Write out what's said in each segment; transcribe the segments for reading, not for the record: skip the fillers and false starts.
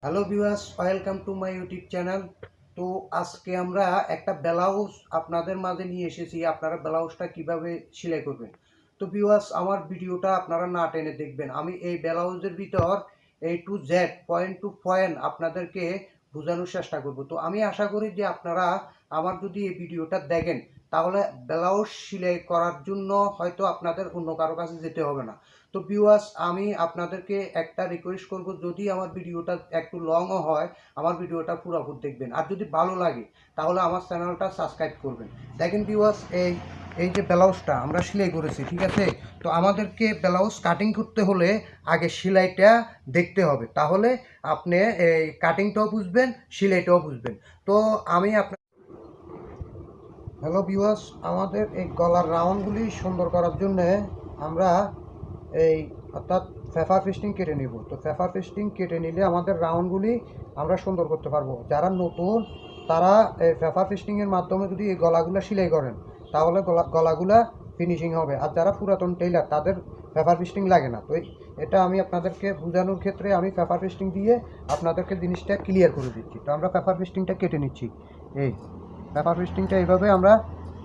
Hello viewers, welcome to my YouTube channel. তো আজকে আমরা একটা ব্লাউজ আপনাদের মাঝে নিয়ে এসেছি। আপনারা ব্লাউজটা কিভাবে সেলাই করবেন। তো ভিউয়ার্স, আমার ভিডিওটা আপনারা না টেনে দেখবেন। আমি এই ব্লাউজের ভিতর A to Z point to point আপনাদেরকে বোঝানোর চেষ্টা করব। তো আমি আশা করি যে আপনারা আমার যদি এই ভিডিওটা দেখেন তাহলে ব্লাউজ সেলাই করার জন্য হয়তো আপনাদের অন্য কারো কাছে যেতে হবে না। তো ভিউয়ার্স, আমি আপনাদেরকে একটা রিকোয়েস্ট করব, যদি আমার ভিডিওটা একটু লংও হয় আমার ভিডিওটা পুরোপুরি দেখবেন, আর যদি ভালো লাগে তাহলে আমার চ্যানেলটা সাবস্ক্রাইব করবেন। দেখেন ভিউয়ার্স, এই এই যে ব্লাউজটা আমরা সেলাই করেছি, ঠিক আছে। তো আমাদেরকে ব্লাউজ কাটিং করতে হলে আগে সেলাইটা দেখতে হবে, তাহলে আপনি এই কাটিংটাও বুঝবেন, সেলাইটাও বুঝবেন। তো আমি আপনার হ্যালো ভিউয়ার্স, আমাদের এই গলার রাউন্ডগুলি সুন্দর করার জন্যে আমরা এই অর্থাৎ ফেফার ফিস্টিং কেটে নিব। তো ফেফার ফিস্টিং কেটে নিলে আমাদের রাউন্ডগুলি আমরা সুন্দর করতে পারবো। যারা নতুন তারা এই ফেফার ফিস্টিংয়ের মাধ্যমে যদি এই গলাগুলা সেলাই করেন তাহলে গলাগুলা ফিনিশিং হবে। আর যারা পুরাতন টেইলার তাদের ফেফার ফিস্টিং লাগে না। তো এটা আমি আপনাদেরকে বোঝানোর ক্ষেত্রে আমি ফেফার ফিস্টিং দিয়ে আপনাদেরকে জিনিসটা ক্লিয়ার করে দিচ্ছি। তো আমরা ফেফার ফিস্টিংটা কেটে নিচ্ছি। এই পেপার পেস্টিংটা এইভাবে আমরা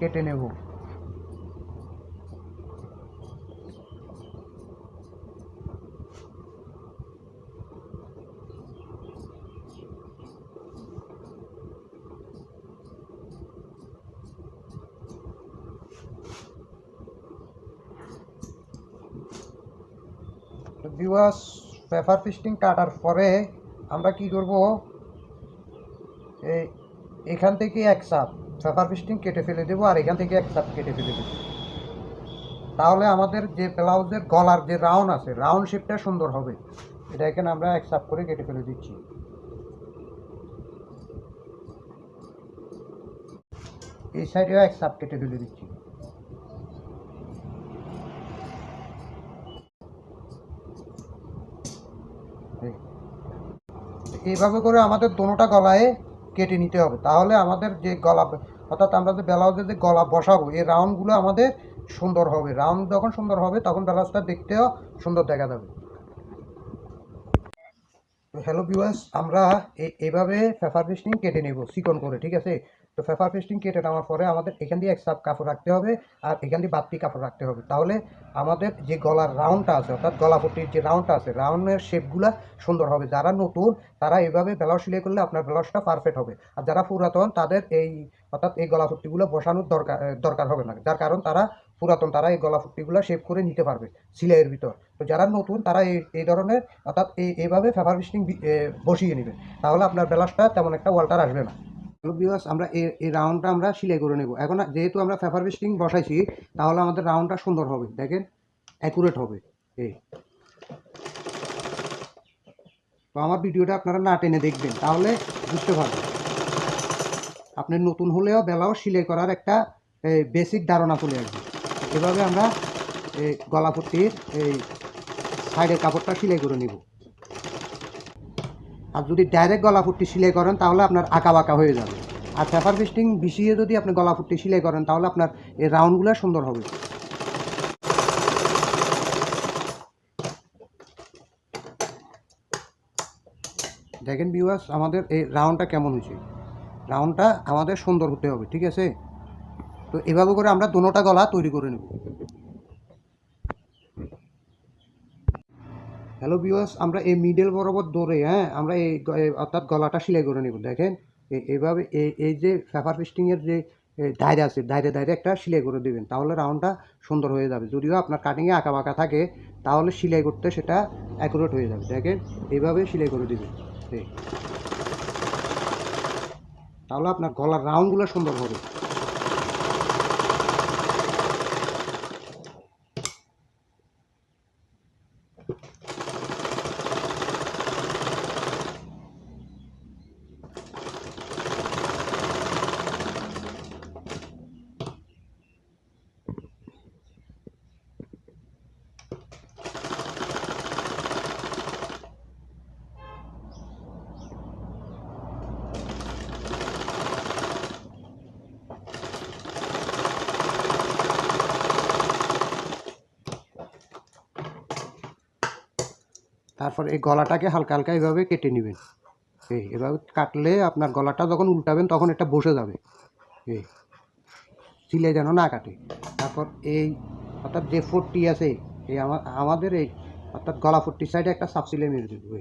কেটে নেব। ভিউয়ার্স, পেপার পেস্টিং কাটার পরে আমরা কি করব, এখান থেকে এক চাপ পেপার পেস্টিং কেটে ফেলে দেবো, আর এখান থেকে এক চাপ কেটে ফেলে দেবো। তাহলে আমাদের যে ব্লাউজের গলার যে রাউন্ড আছে, রাউন্ড শেপটা সুন্দর হবে। এটা এখানে আমরা এক চাপ করে কেটে ফেলে দিচ্ছি। এই সাইডেও এক চাপ কেটে ফেলে দিচ্ছি। এইভাবে করে আমাদের দোনোটা গলায় কেটে নিতে হবে, তাহলে আমাদের যে গলা অর্থাৎ আমরা যে ব্লাউজের যে গলা বসাবো এই রাউন্ডগুলো আমাদের সুন্দর হবে। রাউন্ড যখন সুন্দর হবে তখন ব্লাউজটা দেখতেও সুন্দর দেখা যাবে। তো হ্যালো ভিউয়ার্স, আমরা এইভাবে পেপার পেস্টিং কেটে নেব চিকন করে, ঠিক আছে। তো পেপার পেস্টিং কেটে নেওয়ার পরে আমাদের এখান দিয়ে এক সাপ কাপড় রাখতে হবে, আর এখান দিয়ে বাড়তি কাপড় রাখতে হবে। তাহলে আমাদের যে গলার রাউন্ডটা আছে অর্থাৎ গলাপট্টির যে রাউন্ডটা আছে রাউন্ডের শেপগুলো সুন্দর হবে। যারা নতুন তারা এইভাবে ব্লাউজ সেলাই করলে আপনার ব্লাউজটা পারফেক্ট হবে। আর যারা পুরাতন তাদের এই অর্থাৎ এই গলাপট্টিগুলো বসানোর দরকার হবে না, যার কারণ তারা পুরাতন, তারা এই গলাপট্টিগুলো শেপ করে নিতে পারবে সেলাইয়ের ভিতর। তো যারা নতুন তারা এই ধরনের অর্থাৎ এইভাবে পেপার পেস্টিং বসিয়ে নেবে, তাহলে আপনার ব্লাউজটা তেমন একটা ওয়াল্টার আসবে না। হ্যালো ভিউয়ার্স, আমরা এই রাউন্ডটা আমরা সেলাই করে নেব। এখন যেহেতু আমরা পেপার পেস্টিং বসাইছি তাহলে আমাদের রাউন্ডটা সুন্দর হবে, দেখেন অ্যাকুরেট হবে। এই তো আমার ভিডিওটা আপনারা না টেনে দেখবেন, তাহলে বুঝতে পারবেন। আপনি নতুন হলেও ব্লাউজ সেলাই করার একটা বেসিক ধারণা চলে আসবে। এভাবে আমরা এই গলাপট্টির এই সাইডের কাপড়টা সেলাই করে নেব। আর যদি ডাইরেক্ট গলাপট্টি সেলাই করেন তাহলে আপনার আঁকা বাঁকা হয়ে যাবে। আর পেপার পেস্টিং বিছিয়ে যদি আপনি গলাপট্টি সেলাই করেন তাহলে আপনার এই রাউন্ডগুলো সুন্দর হবে। দেখেন ভিউয়ার্স, আমাদের এই রাউন্ডটা কেমন হয়েছে। রাউন্ডটা আমাদের সুন্দর হতে হবে, ঠিক আছে। তো এভাবে করে আমরা দোনোটা গলা তৈরি করে নেব। হ্যালো ভিউয়ার্স, আমরা এই মিডল বরাবর ধরে আমরা অর্থাৎ গলাটা সেলাই করে নেব। দেখেন এইভাবে এই যে পেপার পেস্টিংয়ের যে দায়রা আছে দায়রে দায়রে একটা সেলাই করে দেবেন, তাহলে রাউন্ডটা সুন্দর হয়ে যাবে। যদিও আপনার কাটিংয়ে আঁকা বাঁকা থাকে তাহলে সেলাই করতে সেটা অ্যাকুরেট হয়ে যাবে। দেখেন এইভাবে সেলাই করে দেবেন, তাহলে আপনার গলার রাউন্ডগুলো সুন্দর হবে। তারপর এই গলাটাকে হালকা হালকা এইভাবে কেটে নেবেন। এভাবে কাটলে আপনার গলাটা যখন উল্টাবেন তখন এটা বসে যাবে, সিলাই যেন না কাটে। তারপর এই অর্থাৎ যে ফোরটি আছে এই আমাদের এই অর্থাৎ গলা ফোরটির সাইডে একটা সাব সিলাই মেরে দেবো।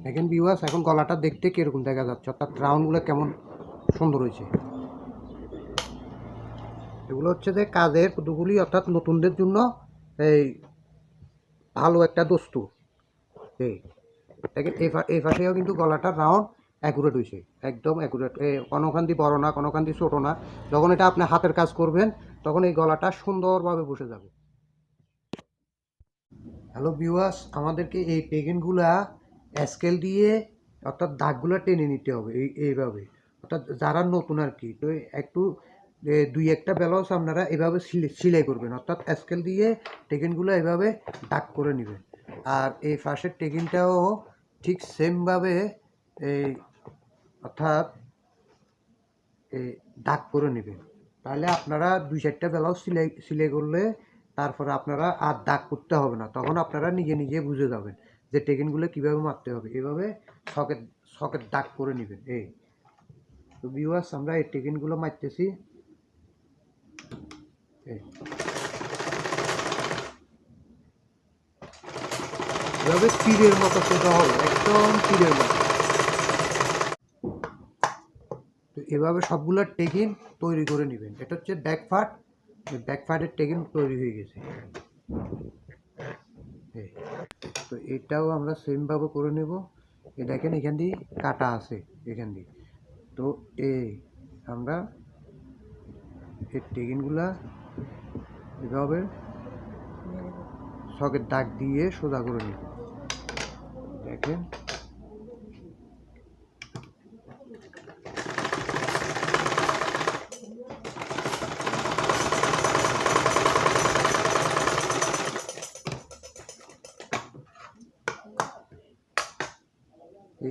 দেখেন ভিউয়ার্স, এখন গলাটা দেখতে কীরকম দেখা যাচ্ছে, অর্থাৎ রাউন্ডগুলো কেমন সুন্দর হয়েছে। এগুলো হচ্ছে যে কাজের পদ্ধতিগুলি অর্থাৎ নতুনদের জন্য এই ভালো একটা দস্তুর। দেখেন এই পাশেও কিন্তু গলাটা রাউন্ড অ্যাকুরেট হয়েছে, একদম অ্যাকুরেট, কোনোখান দিয়ে বড় না কোনোখান দিয়ে ছোটো না। যখন এটা আপনি হাতের কাজ করবেন তখন এই গলাটা সুন্দরভাবে বসে যাবে। হ্যালো ভিউয়ার্স, আমাদেরকে এই পেগেনগুলা স্কেল দিয়ে অর্থাৎ দাগগুলো টেনে নিতে হবে এইভাবে, অর্থাৎ যারা নতুন আর কি, তো একটু দুই একটা ব্লাউজ আপনারা এভাবে সেলাই করবেন, অর্থাৎ স্কেল দিয়ে টেকিনগুলো এভাবে দাগ করে নেবেন। আর এই ফার্স্টের টেকিনটাও ঠিক সেমভাবে এই অর্থাৎ দাগ করে নেবেন। তাহলে আপনারা দুই চারটা ব্লাউজ সেলাই করলে তারপরে আপনারা আর দাগ করতে হবে না, তখন আপনারা নিজে নিজে বুঝে যাবেন যে টেকিনগুলো কীভাবে মারতে হবে। এভাবে সকেট দাগ করে নেবেন। তো ভিউয়ার্স, আমরা এই টেকিনগুলো মারতেছি। এভাবে তীরের মতো সোজা হবে, একদম তীরের মতো। তো এভাবে সবগুলো টেকিন তৈরি করে নেবেন। এটা হচ্ছে ব্যাকফার্টের টেকিন তৈরি হয়ে গেছে। তো এটাও আমরা সেমভাবে করে নেব। দেখেন এখান দিয়ে কাটা আছে, এখান দিয়ে। তো আমরা এই টেকিনগুলা এভাবে সকেট দাগ দিয়ে সোজা করে নেব। দেখেন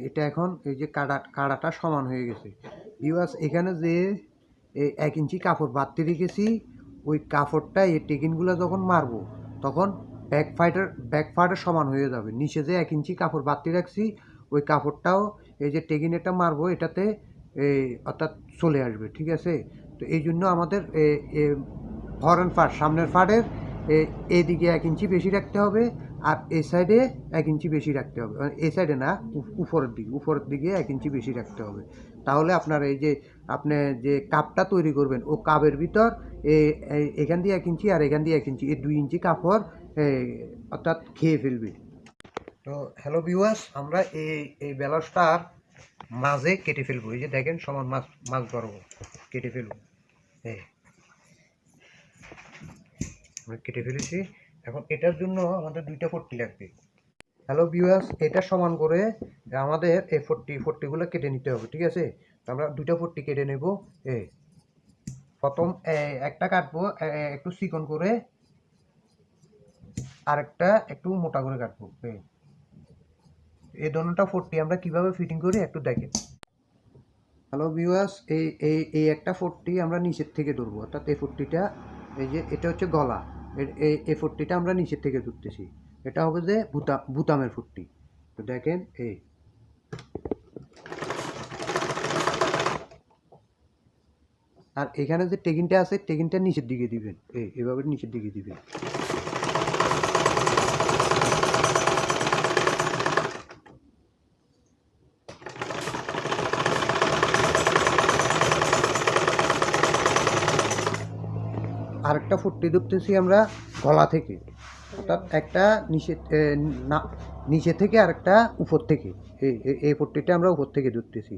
এটা এখন এই যে কাড়াটা সমান হয়ে গেছে। ভিউয়ার্স, এখানে যে 1 ইঞ্চি কাপড় বাড়তে রেখেছি, ওই কাপড়টা এই টেকিনগুলো যখন মারবো তখন ব্যাকফার্টের সমান হয়ে যাবে। নিচে যে 1 ইঞ্চি কাপড় বাড়তে রাখছি ওই কাপড়টাও এই যে টেকিনেটা মারবো এটাতে অর্থাৎ চলে আসবে, ঠিক আছে। তো এই জন্য আমাদের ফরন পার্ট, সামনের পার্টের এদিকে 1 ইঞ্চি বেশি রাখতে হবে, আর এই সাইডে 1 ইঞ্চি বেশি রাখতে হবে। এই সাইডে না, উপরের দিকে 1 ইঞ্চি বেশি রাখতে হবে। তাহলে আপনার এই যে আপনি যে কাপটা তৈরি করবেন ও কাপের ভিতর এখান দিয়ে 1 ইঞ্চি আর এখান দিয়ে 1 ইঞ্চি, এই 2 ইঞ্চি কাপড় অর্থাৎ খেয়ে ফেলবে। তো হ্যালো ভিউয়ার্স, আমরা এই ব্লাউজটার মাঝে কেটে ফেলবো। এই যে দেখেন সমান মাছ বরাবর কেটে ফেলবো। আমরা কেটে ফেলেছি। এখন এটার জন্য আমাদের 2টা পট্টি লাগবে। হ্যালো ভিউয়ার্স, এটা সমান করে আমাদের এই পট্টিগুলো কেটে নিতে হবে, ঠিক আছে। তো আমরা 2টা পট্টি কেটে নেব। প্রথম একটা কাটবো একটু চিকন করে, আরেকটা একটু মোটা করে কাটবো। এই দুটোটা পট্টি আমরা কিভাবে ফিটিং করি একটু দেখেন। হ্যালো ভিউয়ার্স, এই একটা পট্টি আমরা নিচের থেকে ধরবো, অর্থাৎ এই পট্টিটা, এই যে এটা হচ্ছে গলা, এই পট্টিটা আমরা নিচের থেকে ধরতেছি। এটা হবে যে বুতামের পট্টি। তো দেখেন আর এখানে যে টেকিনটা আছে টেকিনটা নিচের দিকে দিবেন, এভাবে নিচের দিকে দিবেন। আরেকটা ফুটটি ধরতেছি আমরা গলা থেকে, অর্থাৎ একটা নিচে থেকে আরেকটা উপর থেকে। এই ফুটটিটা আমরা উপর থেকে ধরতেছি।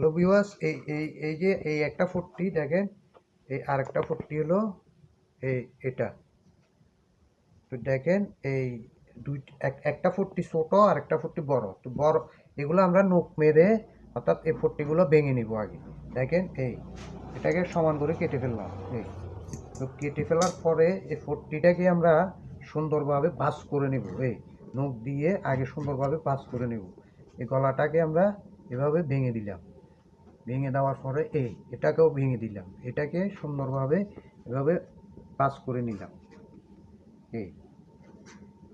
তো ভিউয়ার্স এই এই এই যে এই একটা ফুটটি দেখেন, এই আরেকটা ফুটটি হলো এই এটা। তো দেখেন এই দুই একটা ফুটটি ছোট আর একটা ফুটটি বড়। তো বড় এগুলো আমরা নখ মেরে অর্থাৎ এই ফুটটিগুলো ভেঙে নিব আগে। দেখেন এটাকে সমান করে কেটে ফেললাম। তো কেটে ফেলার পরে এই ফুটটিটাকে আমরা সুন্দরভাবে ভাঁজ করে নেব। নখ দিয়ে আগে সুন্দরভাবে ভাঁজ করে নেব। এই গলাটাকে আমরা এভাবে ভেঙে দিলাম। ভেঙে দেওয়ার পরে এটাকেও ভেঙে দিলাম। এটাকে সুন্দরভাবে এভাবে ভাঁজ করে নিলাম।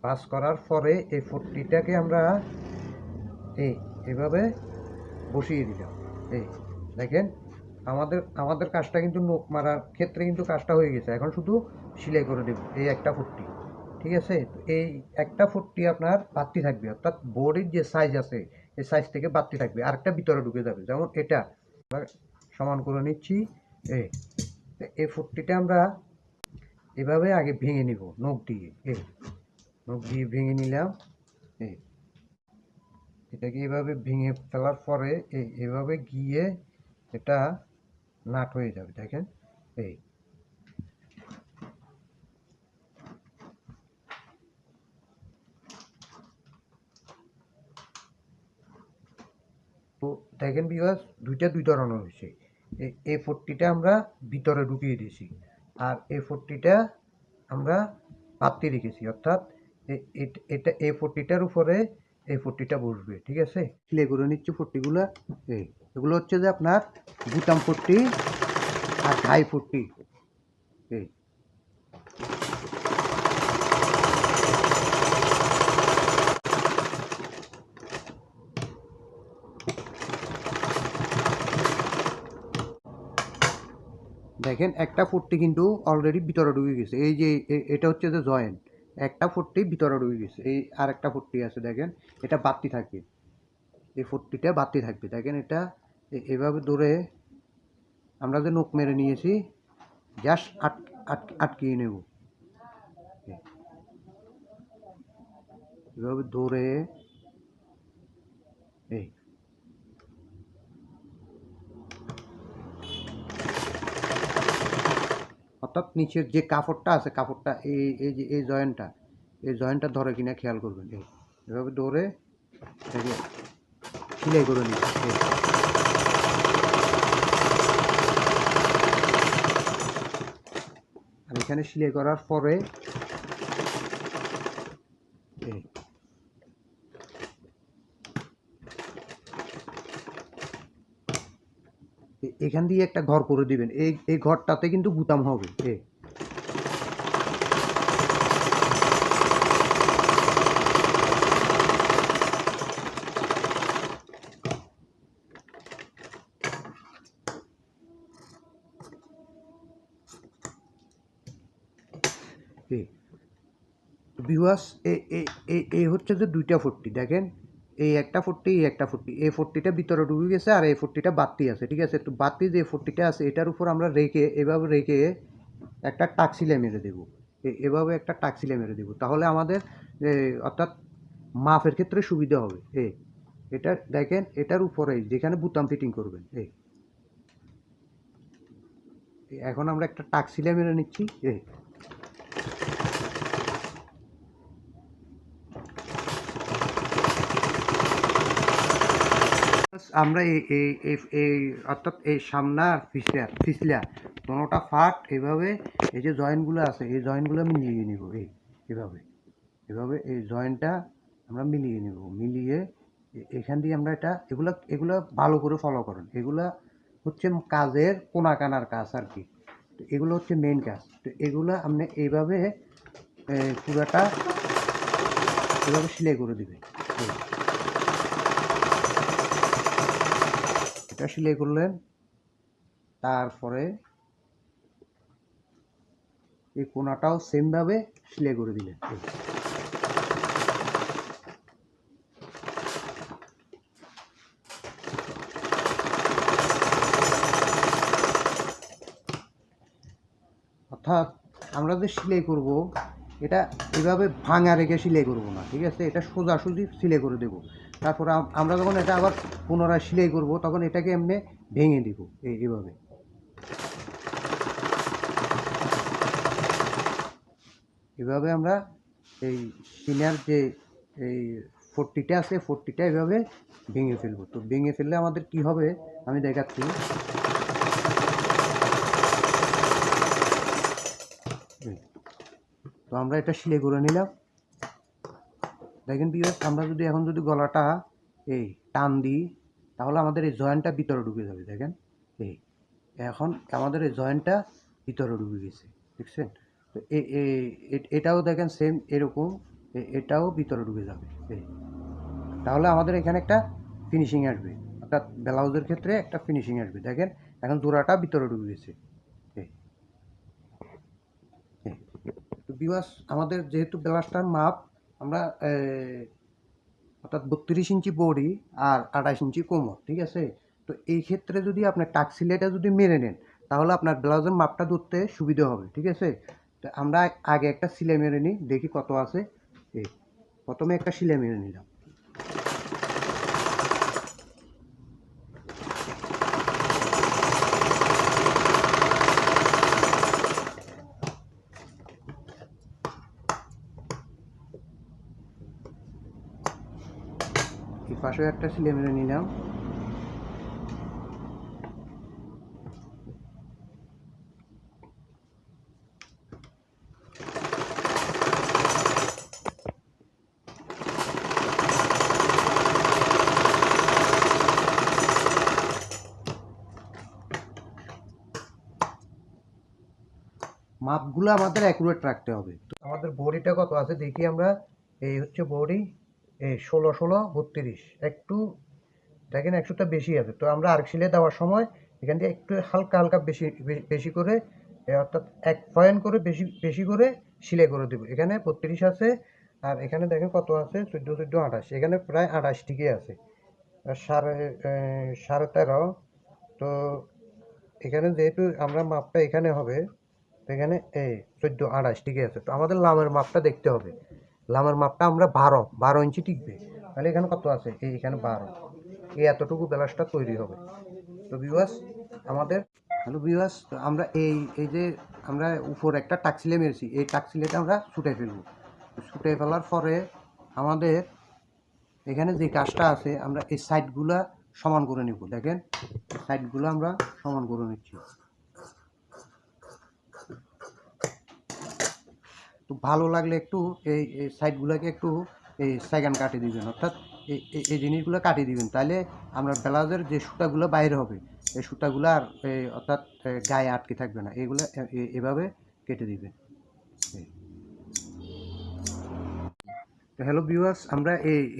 ভাঁজ করার পরে এই ফুটটিটাকে আমরা এভাবে বসিয়ে দিলাম। দেখেন আমাদের কাজটা কিন্তু নখ মারার ক্ষেত্রে কিন্তু কাজটা হয়ে গেছে। এখন শুধু সেলাই করে দেব এই একটা ফুটটি। ঠিক আছে, এই একটা ফুটটি আপনার বাড়তি থাকবে, অর্থাৎ বডির যে সাইজ আছে এই সাইজ থেকে বাড়তি থাকবে, আরেকটা ভিতরে ঢুকে যাবে। যেমন এটা সমান করে নিচ্ছি। এই ফুটটিটা আমরা এভাবে আগে ভেঙে নিব নখ দিয়ে। নখ দিয়ে ভেঙে নিলাম। এটাকে এভাবে ভেঙে ফেলার পরে এভাবে গিয়ে এটা নাট হয়ে যাবে। দেখেন তো দেখেন ভিউয়ার্স দুই ধরনের হয়েছে। এই ফুটটিটা আমরা ভিতরে ঢুকিয়ে দিয়েছি, আর এই ফুটটিটা আমরা পাততে রেখেছি, অর্থাৎ এটা এই ফুটটিটার উপরে এই ফুটটিটা বসবে। ঠিক আছে, সেলাই করে নিচ্ছি ফুটটিগুলো। এগুলো হচ্ছে যে আপনার বুতাম ফুটটি আর ঢাই ফুটটি। দেখেন একটা ফুটটি কিন্তু অলরেডি ভিতরে ঢুকে গেছে। এই যে এটা হচ্ছে যে জয়েন্ট, একটা ফুটটি ভিতরে ঢুকে গেছে। এই আর একটা ফুটটি আছে দেখেন, এটা বাড়তি থাকবে। এই ফুটটিটা বাড়তি থাকবে। দেখেন এটা এভাবে ধরে আমরা যে নখ মেরে নিয়েছি জাস্ট আটকিয়ে নেব। এভাবে ধরে অর্থাৎ নিচের যে কাপড়টা আছে, কাপড়টা এই যে এই জয়েন্টটা ধরে কিনা খেয়াল করবেন। এভাবে ধরে সেলাই করে নিন। আর এখানে সেলাই করার পরে এখান দিয়ে একটা ঘর করে দিবেন। এই ঘরটাতে কিন্তু বুতাম হবে। ভিউয়ার্স এই হচ্ছে যে দুইটা ফুটটি। দেখেন এই একটা ফুটটি, এই একটা ফুটটি। এই ফুটটিটা ভিতরে ঢুকে গেছে আর এই ফুটটিটা বাড়তি আছে। ঠিক আছে, তো বাড়তি যে ফুটটিটা আছে এটার উপর আমরা এভাবে রেখে একটা টাক সিলাই মেরে দেবো। এভাবে একটা টাক সিলাই মেরে দেবো, তাহলে আমাদের অর্থাৎ মাপের ক্ষেত্রে সুবিধা হবে। এটা দেখেন এটার উপরে যেখানে বুতাম ফিটিং করবেন এখন আমরা একটা টাক সিলাই মেরে নিচ্ছি। আমরা এই অর্থাৎ এই সামনা আর ফিসলা কোনোটা ফাট এভাবে এই যে জয়েন্টগুলো আছে এই জয়েন্টগুলো মিলিয়ে নিব। এভাবে এই জয়েন্টটা আমরা মিলিয়ে নিব। মিলিয়ে এখান দিয়ে আমরা এগুলো ভালো করে ফলো করুন। এগুলা হচ্ছে কাজের কোনা কানার কাজ আর কি। তো এগুলো হচ্ছে মেইন কাজ। তো এগুলো আপনি এইভাবে পুরাটা এভাবে সেলাই করে দিবেন। এটা সেলাই করলেন, তারপরে এই কোনাটাও সেমভাবে সেলাই করে দিলেন। অর্থাৎ আমরা যে সেলাই করব এটা এভাবে ভাঙা রেখে সেলাই করবো না, ঠিক আছে? এটা সোজাসুজি সেলাই করে দেবো। তারপর আমরা যখন এটা আবার পুনরায় সেলাই করব তখন এটাকে এমনি ভেঙে দিব এইভাবে। এভাবে আমরা এই সিনার যে এই 40টা আছে 40টা এভাবে ভেঙে ফেলবো। তো ভেঙে ফেললে আমাদের কি হবে আমি দেখাচ্ছি। তো আমরা এটা সেলাই করে নিলাম। দেখেন ভিউয়ার্স, আমরা যদি এখন যদি গলাটা এই টান দিই তাহলে আমাদের এই জয়েন্টটা ভিতরে ঢুকে যাবে। দেখেন এই এখন আমাদের এই জয়েন্টটা ভিতরে ঢুকে গেছে, দেখছেন? তো এটাও দেখেন সেম এরকম, এটাও ভিতরে ঢুকে যাবে। এই তাহলে আমাদের এখানে একটা ফিনিশিং আসবে, অর্থাৎ ব্লাউজের ক্ষেত্রে একটা ফিনিশিং আসবে। দেখেন এখন জোড়াটা ভিতরে ঢুকে গেছে। তো ভিউয়ার্স, আমাদের যেহেতু ব্লাউজটার মাপ আমরা অর্থাৎ 32 ইঞ্চি বডি আর 28 ইঞ্চি কোমর, ঠিক আছে? তো এই ক্ষেত্রে যদি আপনার টাক সিলাইটা যদি মেরে নেন তাহলে আপনার ব্লাউজের মাপটা ধরতে সুবিধা হবে, ঠিক আছে? তো আমরা আগে একটা সেলাই মেরে নিই, দেখি কত আছে। এই প্রথমে একটা সেলাই মেরে নিলাম। এই পাশেও একটা সেলাই মেরে নিলাম। মাপগুলো আমাদের অ্যাকুরেট রাখতে হবে। তো আমাদের বডিটা কত আছে দেখি আমরা। এই হচ্ছে বডি, এই 16 একটু দেখেন 100টা বেশি আছে। তো আমরা আরেক সেলাই দেওয়ার সময় এখান থেকে একটু হালকা হালকা বেশি বেশি করে অর্থাৎ 1 পয়েন্ট করে বেশি বেশি করে সেলাই করে দেবো। এখানে 32 আছে আর এখানে দেখেন কত আছে 14 14 28, এখানে প্রায় 28 ঠিকই আছে। আর সাড়ে 13। তো এখানে যেহেতু আমরা মাপটা এখানে হবে, এখানে এই 14 28 ঠিকই আছে। তো আমাদের লামের মাপটা দেখতে হবে। লামের মাপটা আমরা 12 ইঞ্চি টিকবে। তাহলে এখানে কত আছে এখানে 12, এই এতটুকু ব্লাউজটা তৈরি হবে। তো ভিউয়ার্স আমাদের হ্যালো ভিউয়ার্স, তো আমরা এই যে আমরা উপর একটা টাক সিলাই মেরেছি, এই টাক সিলাইটা আমরা ছুটে ফেলবো। ছুটে ফেলার পরে আমাদের এখানে যে কাজটা আছে আমরা এই সাইডগুলা সমান করে নিব। দেখেন সাইডগুলো আমরা সমান করে নিচ্ছি। তো ভালো লাগলে একটু এই সাইডগুলোকে একটু এই সেকেন্ড কাটিয়ে দিবেন, অর্থাৎ এই জিনিসগুলো কাটিয়ে দিবেন। তাহলে আমরা ব্লাউজের যে সুতাগুলো বাইরে হবে এই সুতাগুলো আর অর্থাৎ গায়ে আটকে থাকবে না, এগুলো এভাবে কেটে দিবেন। তো হ্যালো ভিউয়ার্স, আমরা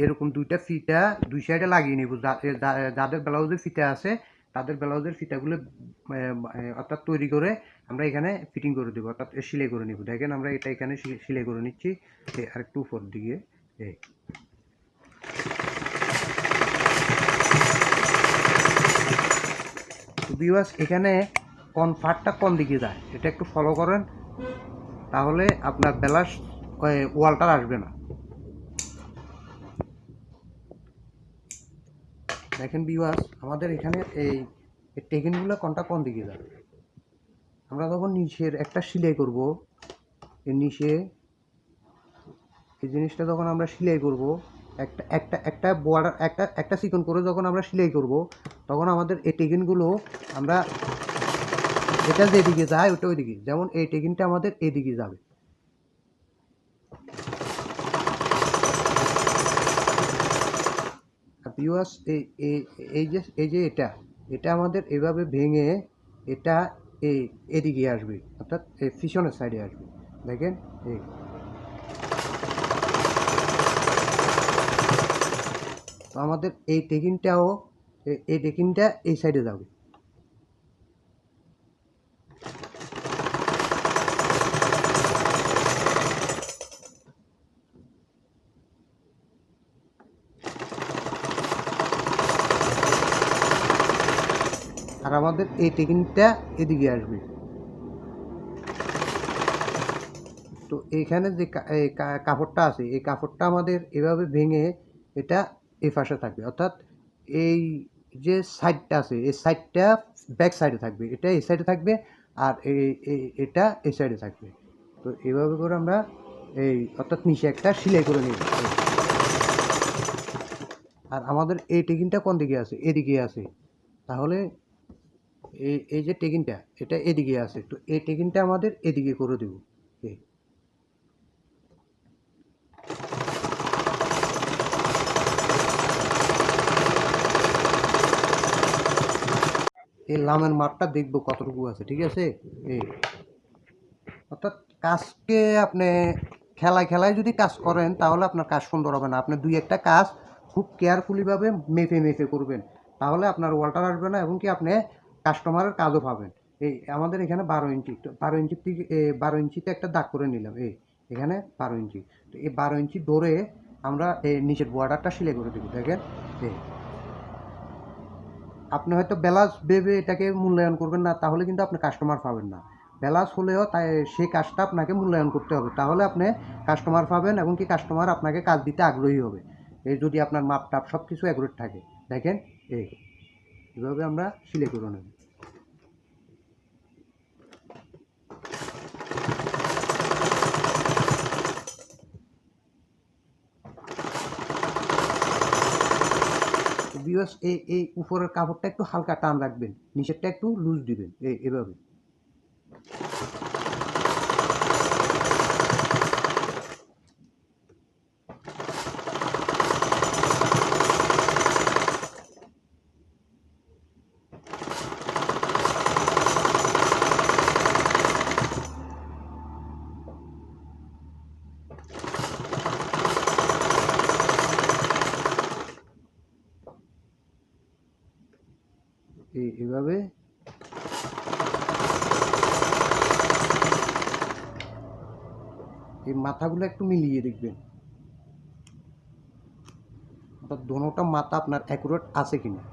এরকম দুইটা ফিতা দুই সাইডে লাগিয়ে নিব। যাদের ব্লাউজের ফিতা আছে তাদের ব্লাউজের ফিতাগুলো অর্থাৎ তৈরি করে আমরা এখানে ফিটিং করে দেবো, অর্থাৎ সেলাই করে নিব। দেখেন আমরা এটা এখানে সেলাই করে নিচ্ছি আর একটু উপর দিকে। ভিউয়ার্স এখানে কোন পার্টটা কোন দিকে যায় এটা একটু ফলো করেন, তাহলে আপনার ব্লাউজ ওয়ালটা আসবে না। দেখেন ভিউয়ার্স আমাদের এখানে এই টেকিনগুলো কোনটা কোন দিকে যাবে। আমরা যখন নিচের একটা সেলাই করব, এই নিচে এই জিনিসটা যখন আমরা সেলাই করব একটা একটা একটা বর্ডার একটা চিকন করে যখন আমরা সেলাই করব তখন আমাদের এই টেকিনগুলো আমরা এটা যেদিকে যায় ওটা ওইদিকে, যেমন এই টেকিনটা আমাদের এইদিকে যাবে। ভিউয়ার্স এই যে এটা আমাদের এভাবে ভেঙে এটা এদিকে আসবে, অর্থাৎ এই পিছনের সাইডে আসবে। দেখেন তো আমাদের এই টেকিনটাও এই টেকিনটা এই সাইডে যাবে। আর আমাদের এই টেকিনটা এদিকে আসবে। তো এইখানে যে কাপড়টা আছে এই কাপড়টা আমাদের এভাবে ভেঙে এটা এই পাশে থাকবে, অর্থাৎ এই যে সাইডটা আছে এই সাইডটা ব্যাক সাইডে থাকবে, এটা এই সাইডে থাকবে আর এটা এই সাইডে থাকবে। তো এইভাবে করে আমরা এই অর্থাৎ নিচে একটা সেলাই করে নিব। আর আমাদের এই টেকিনটা কোন দিকে আছে? এদিকে আছে। তাহলে এই যে টেকিনটা এটা এদিকে আছে, তো এই টেকিনটা আমাদের এদিকে করে দেব। এই লামের মাপটা দেখবো কতটুকু আছে, ঠিক আছে। এই অর্থাৎ কাজকে আপনি খেলায় খেলায় যদি কাজ করেন তাহলে আপনার কাজ সুন্দর হবে না। আপনি দুই একটা কাজ খুব কেয়ারফুলিভাবে মেপে মেপে করবেন, তাহলে আপনার ওয়াল্টার আসবে না এবং কি আপনি কাস্টমারের কাজও পাবেন। এই আমাদের এখানে 12 ইঞ্চি, 12 ইঞ্চির থেকে 12 ইঞ্চিতে একটা দাগ করে নিলাম। এখানে 12 ইঞ্চি, তো এই 12 ইঞ্চি ধরে আমরা এই নিচের বর্ডারটা সেলাই করে দেবো। দেখেন আপনি হয়তো ব্লাউজ ভেবে এটাকে মূল্যায়ন করবেন না, তাহলে কিন্তু আপনি কাস্টমার পাবেন না। ব্লাউজ হলেও তাই সেই কাজটা আপনাকে মূল্যায়ন করতে হবে, তাহলে আপনি কাস্টমার পাবেন এবং কি কাস্টমার আপনাকে কাজ দিতে আগ্রহী হবে। এই যদি আপনার মাপ টাপ সব কিছু অ্যাকুরেট থাকে। দেখেন এইভাবে আমরা সেলাই করে নেব। বিকজ এই উপরের কাপড়টা একটু হালকা টান রাখবেন, নিচেরটা একটু লুজ দিবেন এভাবে। এভাবে এই মাথাগুলো একটু মিলিয়ে দেখবেন, অর্থাৎ দোনোটা মাথা আপনার অ্যাকুরেট আছে কিনা।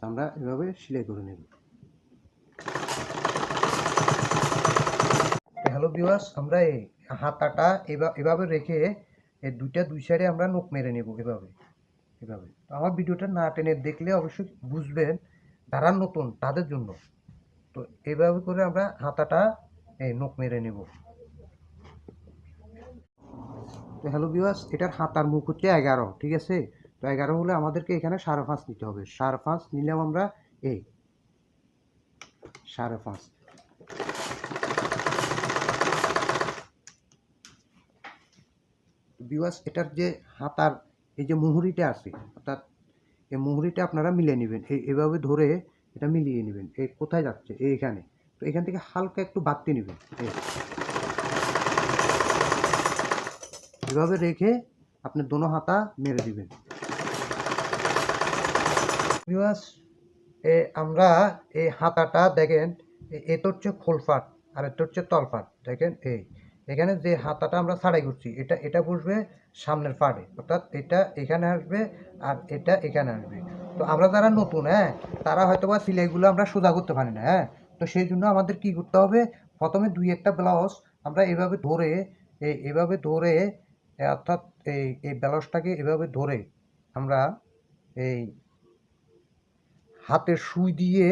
আমরা এভাবে সেলাই করে নেব। হ্যালো ভিউয়ার্স, আমরা এই হাতাটা এভাবে রেখে এই দুই সাইডে আমরা নখ মেরে নেব এভাবে। তো আমার ভিডিওটা না টেনে দেখলে অবশ্যই বুঝবেন, যারা নতুন তাদের জন্য। তো এইভাবে করে আমরা হাতাটা এই নখ মেরে নেব। তো হ্যালো ভিউয়ার্স, এটার হাতার মুখ হচ্ছে 11, ঠিক আছে। তো 11 হলে আমাদেরকে এখানে 5.5 নিতে হবে। 5.5 নিলাম আমরা, 5.5। ভিউয়ার্স, এটার যে হাতার এই যে মুহুরিটা আছে, অর্থাৎ এই মুহুরিটা আপনারা মিলিয়ে নেবেন। এভাবে ধরে এটা মিলিয়ে নেবেন। কোথায় যাচ্ছে? এইখানে। তো এখান থেকে হালকা একটু বাড়তি নেবেন। এভাবে রেখে আপনি দোনো হাতা মেরে দিবেন। ভিউয়ার্স, আমরা এই হাতাটা দেখেন, এটা হচ্ছে খোলপাট আর এটা হচ্ছে তলপাট। দেখেন এখানে যে হাতাটা আমরা ছাড়াই করছি এটা বসবে সামনের পাটে, অর্থাৎ এটা এখানে আসবে আর এটা এখানে আসবে। তো আমরা যারা নতুন, তারা হয়তো বা সিলাইগুলো আমরা সোজা করতে পারি না। তো সেই জন্য আমাদের কি করতে হবে, প্রথমে দুই একটা ব্লাউজ আমরা এভাবে ধরে অর্থাৎ এই ব্লাউজটাকে এভাবে ধরে আমরা এই হাতের সুই দিয়ে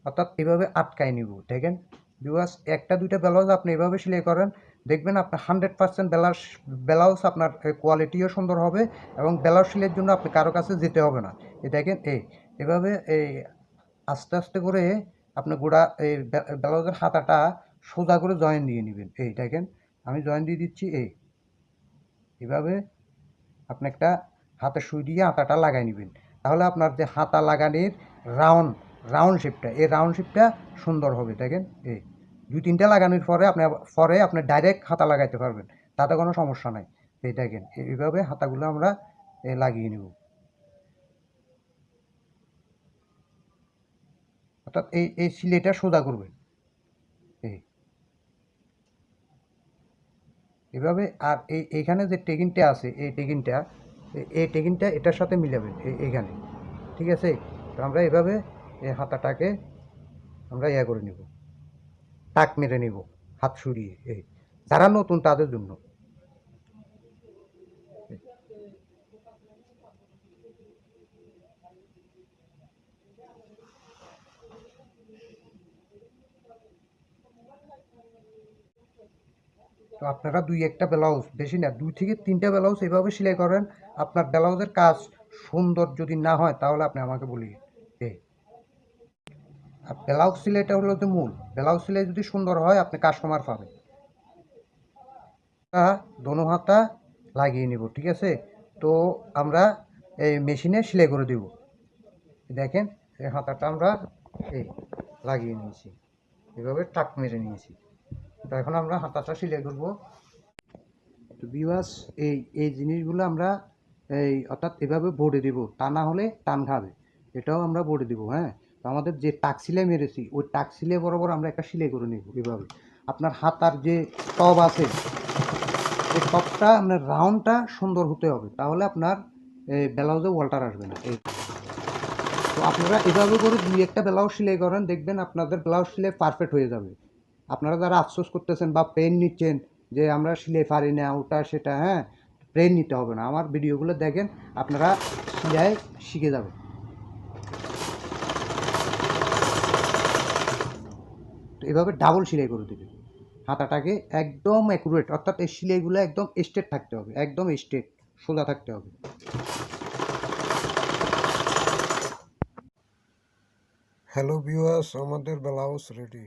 অর্থাৎ এভাবে আটকায় নিব। দেখেন ভিউয়ার্স, একটা দুইটা ব্লাউজ আপনি এভাবে সেলাই করেন, দেখবেন আপনার 100% ব্লাউজ আপনার কোয়ালিটিও সুন্দর হবে এবং ব্লাউজ সেলাইয়ের জন্য আপনি কারো কাছে যেতে হবে না। দেখেন এভাবে আস্তে আস্তে করে আপনি গোড়া ব্লাউজের হাতাটা সোজা করে জয়েন দিয়ে নেবেন। দেখেন আমি জয়েন দিয়ে দিচ্ছি। এভাবে আপনি একটা হাতের সুই দিয়ে হাতাটা লাগাই নেবেন, তাহলে আপনার যে হাতা লাগানোর রাউন্ড শেপটা এই রাউন্ড শেপটা সুন্দর হবে। দেখেন দুই তিনটা লাগানোর পরে আপনি ডাইরেক্ট হাতা লাগাইতে পারবেন, তাতে কোনো সমস্যা নাই। দেখেন এইভাবে হাতাগুলো আমরা লাগিয়ে নেব, অর্থাৎ এই সিলাইটা সোজা করবেন এভাবে। আর এইখানে যে টেকিনটা আছে এই টেকিনটা এটার সাথে মিলাবেন এইখানে, ঠিক আছে। তো আমরা এভাবে এই হাতাটাকে আমরা করে নেব। টাক মেরে নিব হাত সরিয়ে। এই যারা নতুন তাদের জন্য। তো আপনারা দুই একটা ব্লাউজ, বেশি না 2 থেকে 3টা ব্লাউজ এভাবে সেলাই করেন। আপনার ব্লাউজের কাজ সুন্দর যদি না হয় তাহলে আপনি আমাকে বলিয়ে। এই আর ব্লাউজ সেলাইটা হলো তো মূল। ব্লাউজ সেলাই যদি সুন্দর হয় আপনি কাস্টমার পাবেন। দোনো হাতা লাগিয়ে নিব, ঠিক আছে? তো আমরা এই মেশিনে সেলাই করে দেব। দেখেন এই হাতাটা আমরা এই লাগিয়ে নিয়েছি, এভাবে টাক মেরে নিয়েছি। তো এখন আমরা হাতাটা সেলাই করব। তো ভিউয়ার্স, এই জিনিসগুলো আমরা অর্থাৎ এভাবে বোর্ডে দেবো, তা না হলে টান খাবে। এটাও আমরা বোর্ডে দেবো। হ্যাঁ, তো আমাদের যে টাক সেলাই মেরেছি ওই টাক সেলাই বরাবর আমরা একটা সেলাই করে নেব এভাবে। আপনার হাতার যে টপ আছে এই টপটা আপনার রাউন্ডটা সুন্দর হতে হবে, তাহলে আপনার ব্লাউজে ওয়াল্টার আসবে না। এই তো আপনারা এভাবে করে দুই একটা ব্লাউজ সেলাই করেন, দেখবেন আপনাদের ব্লাউজ সেলাই পারফেক্ট হয়ে যাবে। আপনারা যারা আফসোস করতেছেন বা পেন নিচ্ছেন যে আমরা সেলাই পারি না ওটা সেটা, হ্যাঁ, পেন নিতে হবে না। আমার ভিডিওগুলো দেখেন, আপনারা সেলাই শিখে যাবেন। তো এভাবে ডাবল সেলাই করে দেবে হাতাটাকে, একদম অ্যাকুরেট, অর্থাৎ এই সেলাইগুলো একদম স্ট্রেট থাকতে হবে, একদম স্ট্রেট সোজা থাকতে হবে। হ্যালো ভিউয়ার্স, আমাদের ব্লাউজ রেডি।